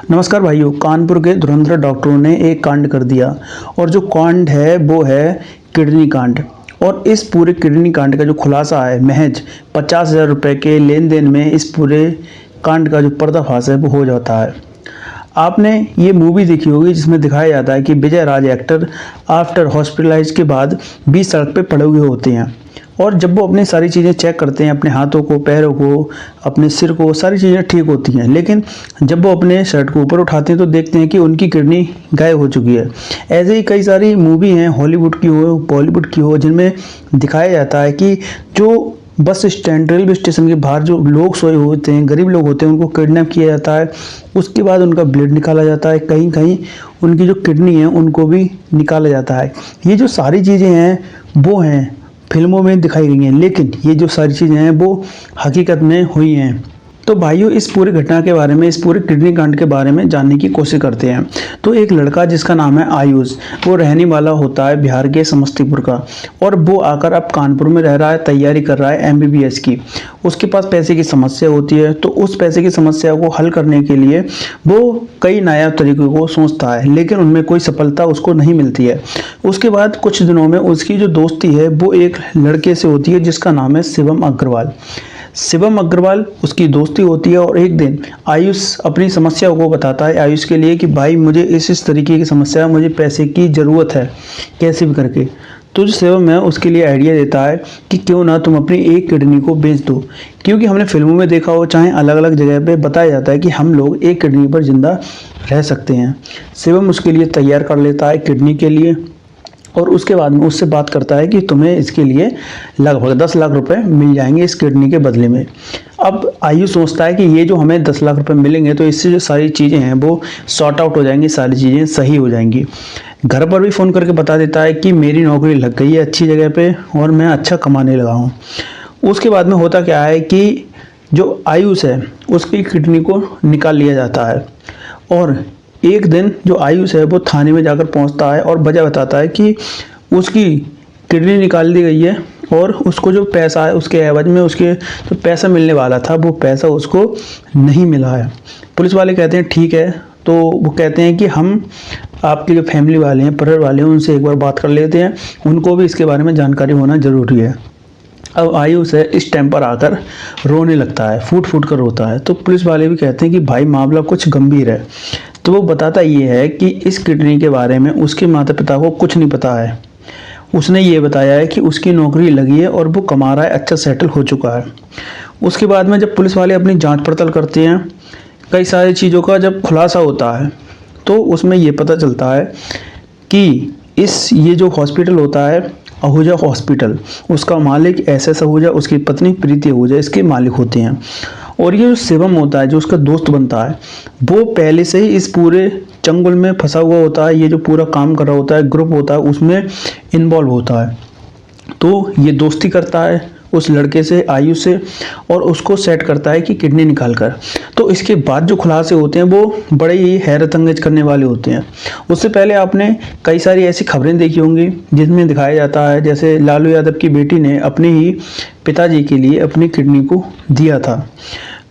नमस्कार भाइयों। कानपुर के धुरंधर डॉक्टरों ने एक कांड कर दिया और जो कांड है वो है किडनी कांड। और इस पूरे किडनी कांड का जो खुलासा है महज 50,000 रुपये के लेन देन में इस पूरे कांड का जो पर्दाफाश है वो हो जाता है। आपने ये मूवी देखी होगी जिसमें दिखाया जाता है कि विजय राज एक्टर आफ्टर हॉस्पिटलाइज के बाद 20 सड़क पे पड़े हुए होते हैं और जब वो अपनी सारी चीज़ें चेक करते हैं, अपने हाथों को, पैरों को, अपने सिर को, सारी चीज़ें ठीक होती हैं, लेकिन जब वो अपने शर्ट को ऊपर उठाते हैं तो देखते हैं कि उनकी किडनी गायब हो चुकी है। ऐसे ही कई सारी मूवी हैं, हॉलीवुड की हो, बॉलीवुड की हो, जिनमें दिखाया जाता है कि जो बस स्टैंड, रेलवे स्टेशन के बाहर जो लोग सोए होते हैं, गरीब लोग होते हैं, उनको किडनैप किया जाता है। उसके बाद उनका ब्लड निकाला जाता है, कहीं कहीं उनकी जो किडनी है उनको भी निकाला जाता है। ये जो सारी चीज़ें हैं वो हैं फिल्मों में दिखाई गई हैं, लेकिन ये जो सारी चीज़ें हैं वो हकीकत में हुई हैं। तो भाइयों, इस पूरी घटना के बारे में, इस पूरे किडनी कांड के बारे में जानने की कोशिश करते हैं। तो एक लड़का जिसका नाम है आयुष, वो रहने वाला होता है बिहार के समस्तीपुर का और वो आकर अब कानपुर में रह रहा है, तैयारी कर रहा है MBBS की। उसके पास पैसे की समस्या होती है, तो उस पैसे की समस्या को हल करने के लिए वो कई नया तरीकों को सोचता है, लेकिन उनमें कोई सफलता उसको नहीं मिलती है। उसके बाद कुछ दिनों में उसकी जो दोस्ती है वो एक लड़के से होती है जिसका नाम है शिवम अग्रवाल। शिवम अग्रवाल उसकी दोस्ती होती है और एक दिन आयुष अपनी समस्या को बताता है आयुष के लिए कि भाई मुझे इस तरीके की समस्या है, मुझे पैसे की ज़रूरत है कैसे भी करके। तो जो शिवम है उसके लिए आइडिया देता है कि क्यों ना तुम अपनी एक किडनी को बेच दो, क्योंकि हमने फिल्मों में देखा हो, चाहे अलग अलग जगह पे बताया जाता है कि हम लोग एक किडनी पर जिंदा रह सकते हैं। शिवम उसके लिए तैयार कर लेता है किडनी के लिए और उसके बाद में उससे बात करता है कि तुम्हें इसके लिए लगभग 10 लाख रुपए मिल जाएंगे इस किडनी के बदले में। अब आयुष सोचता है कि ये जो हमें 10 लाख रुपए मिलेंगे तो इससे जो सारी चीज़ें हैं वो सॉर्ट आउट हो जाएंगी, सारी चीज़ें सही हो जाएंगी। घर पर भी फ़ोन करके बता देता है कि मेरी नौकरी लग गई है अच्छी जगह पे और मैं अच्छा कमाने लगा हूँ। उसके बाद में होता क्या है कि जो आयुष है उसकी किडनी को निकाल लिया जाता है और एक दिन जो आयुष है वो थाने में जाकर पहुंचता है और वजह बताता है कि उसकी किडनी निकाल दी गई है और उसको जो पैसा है उसके एवज में उसके जो पैसा मिलने वाला था वो पैसा उसको नहीं मिला है। पुलिस वाले कहते हैं ठीक है, तो वो कहते हैं कि हम आपके जो फैमिली वाले हैं, परिवार वाले हैं, उनसे एक बार बात कर लेते हैं, उनको भी इसके बारे में जानकारी होना ज़रूरी है। अब आयुष है इस टाइम पर आकर रोने लगता है, फूट फूट कर रोता है। तो पुलिस वाले भी कहते हैं कि भाई मामला कुछ गंभीर है। तो वो बताता ये है कि इस किडनी के बारे में उसके माता पिता को कुछ नहीं पता है। उसने ये बताया है कि उसकी नौकरी लगी है और वो कमा रहा है, अच्छा सेटल हो चुका है। उसके बाद में जब पुलिस वाले अपनी जांच पड़ताल करते हैं, कई सारी चीज़ों का जब खुलासा होता है तो उसमें ये पता चलता है कि ये जो हॉस्पिटल होता है आहूजा हॉस्पिटल, उसका मालिक SS आहूजा, उसकी पत्नी प्रीति आहूजा इसके मालिक होते हैं। और ये जो शिवम होता है जो उसका दोस्त बनता है वो पहले से ही इस पूरे चंगुल में फंसा हुआ होता है। ये जो पूरा काम कर रहा होता है, ग्रुप होता है, उसमें इन्वॉल्व होता है। तो ये दोस्ती करता है उस लड़के से, आयुष से, और उसको सेट करता है कि किडनी निकाल कर। तो इसके बाद जो खुलासे होते हैं वो बड़े ही हैरत अंगेज करने वाले होते हैं। उससे पहले आपने कई सारी ऐसी खबरें देखी होंगी जिसमें दिखाया जाता है जैसे लालू यादव की बेटी ने अपने ही पिताजी के लिए अपनी किडनी को दिया था।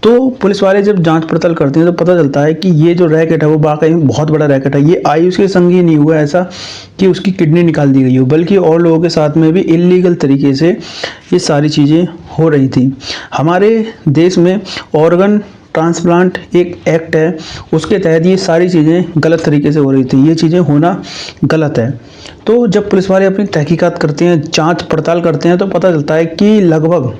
तो पुलिस वाले जब जांच पड़ताल करते हैं तो पता चलता है कि ये जो रैकेट है वो वाकई में बहुत बड़ा रैकेट है। ये आयुष के संग ही नहीं हुआ ऐसा कि उसकी किडनी निकाल दी गई हो, बल्कि और लोगों के साथ में भी इलीगल तरीके से ये सारी चीज़ें हो रही थी। हमारे देश में ऑर्गन ट्रांसप्लांट एक एक्ट है, उसके तहत ये सारी चीज़ें गलत तरीके से हो रही थी। ये चीज़ें होना गलत है। तो जब पुलिस वाले अपनी तहकीकात करते हैं, जाँच पड़ताल करते हैं, तो पता चलता है कि लगभग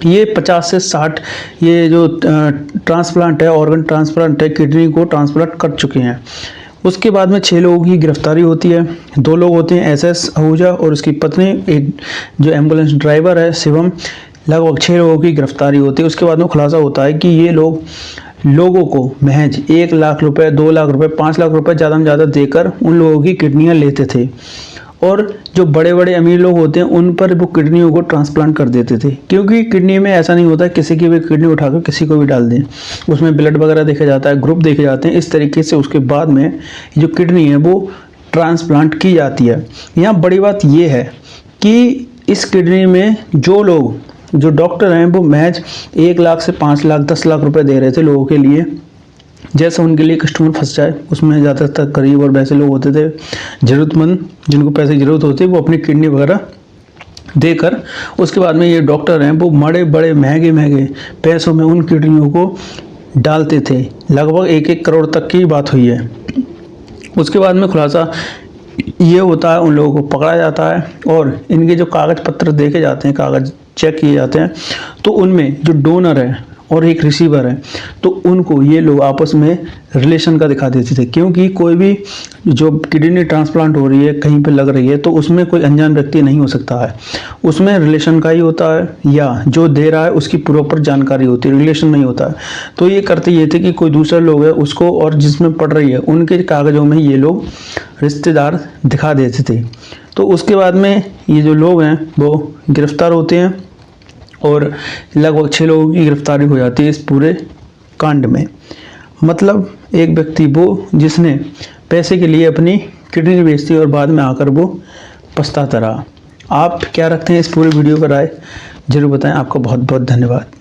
ये 50 से 60 ये जो ट्रांसप्लांट है, ऑर्गन ट्रांसप्लांट है, किडनी को ट्रांसप्लांट कर चुके हैं। उसके बाद में 6 लोगों की गिरफ्तारी होती है। 2 लोग होते हैं SS आहूजा और उसकी पत्नी, एक जो एम्बुलेंस ड्राइवर है शिवम। लगभग 6 लोगों की गिरफ्तारी होती है। उसके बाद में खुलासा होता है कि ये लोगों को महज 1 लाख रुपए, 2 लाख रुपए, 5 लाख रुपए ज़्यादा में ज़्यादा देकर उन लोगों की किडनियाँ लेते थे और जो बड़े बड़े अमीर लोग होते हैं उन पर वो किडनियों को ट्रांसप्लांट कर देते थे। क्योंकि किडनी में ऐसा नहीं होता किसी की भी किडनी उठाकर किसी को भी डाल दें, उसमें ब्लड वगैरह देखा जाता है, ग्रुप देखे जाते हैं। इस तरीके से उसके बाद में जो किडनी है वो ट्रांसप्लांट की जाती है। यहाँ बड़ी बात ये है कि इस किडनी में जो डॉक्टर हैं वो महज 1 लाख से 5 लाख 10 लाख रुपए दे रहे थे लोगों के लिए जैसे उनके लिए कस्टमर फंस जाए, उसमें ज़्यादातर गरीब और वैसे लोग होते थे ज़रूरतमंद, जिनको पैसे की ज़रूरत होती है, वो अपनी किडनी वगैरह देकर उसके बाद में ये डॉक्टर हैं वो बड़े बड़े महंगे पैसों में उन किडनियों को डालते थे। लगभग 1-1 करोड़ तक की बात हुई है। उसके बाद में खुलासा ये होता है, उन लोगों को पकड़ा जाता है और इनके जो कागज़ पत्र देखे जाते हैं, कागज़ चेक किए जाते हैं, तो उनमें जो डोनर है और एक रिसीवर है, तो उनको ये लोग आपस में रिलेशन का दिखा देते थे। क्योंकि कोई भी जो किडनी ट्रांसप्लांट हो रही है, कहीं पे लग रही है, तो उसमें कोई अनजान व्यक्ति नहीं हो सकता है, उसमें रिलेशन का ही होता है या जो दे रहा है उसकी प्रॉपर जानकारी होती है, रिलेशन नहीं होता है। तो ये करते ये थे कि कोई दूसरा लोग है उसको, और जिसमें पड़ रही है उनके कागज़ों में ये लोग रिश्तेदार दिखा देते थे। तो उसके बाद में ये जो लोग हैं वो गिरफ्तार होते हैं और लगभग 6 लोगों की गिरफ्तारी हो जाती है इस पूरे कांड में। मतलब एक व्यक्ति वो जिसने पैसे के लिए अपनी किडनी बेच दी और बाद में आकर वो पछताता रहा। आप क्या रखते हैं इस पूरे वीडियो पर राय, ज़रूर बताएं। आपका बहुत बहुत धन्यवाद।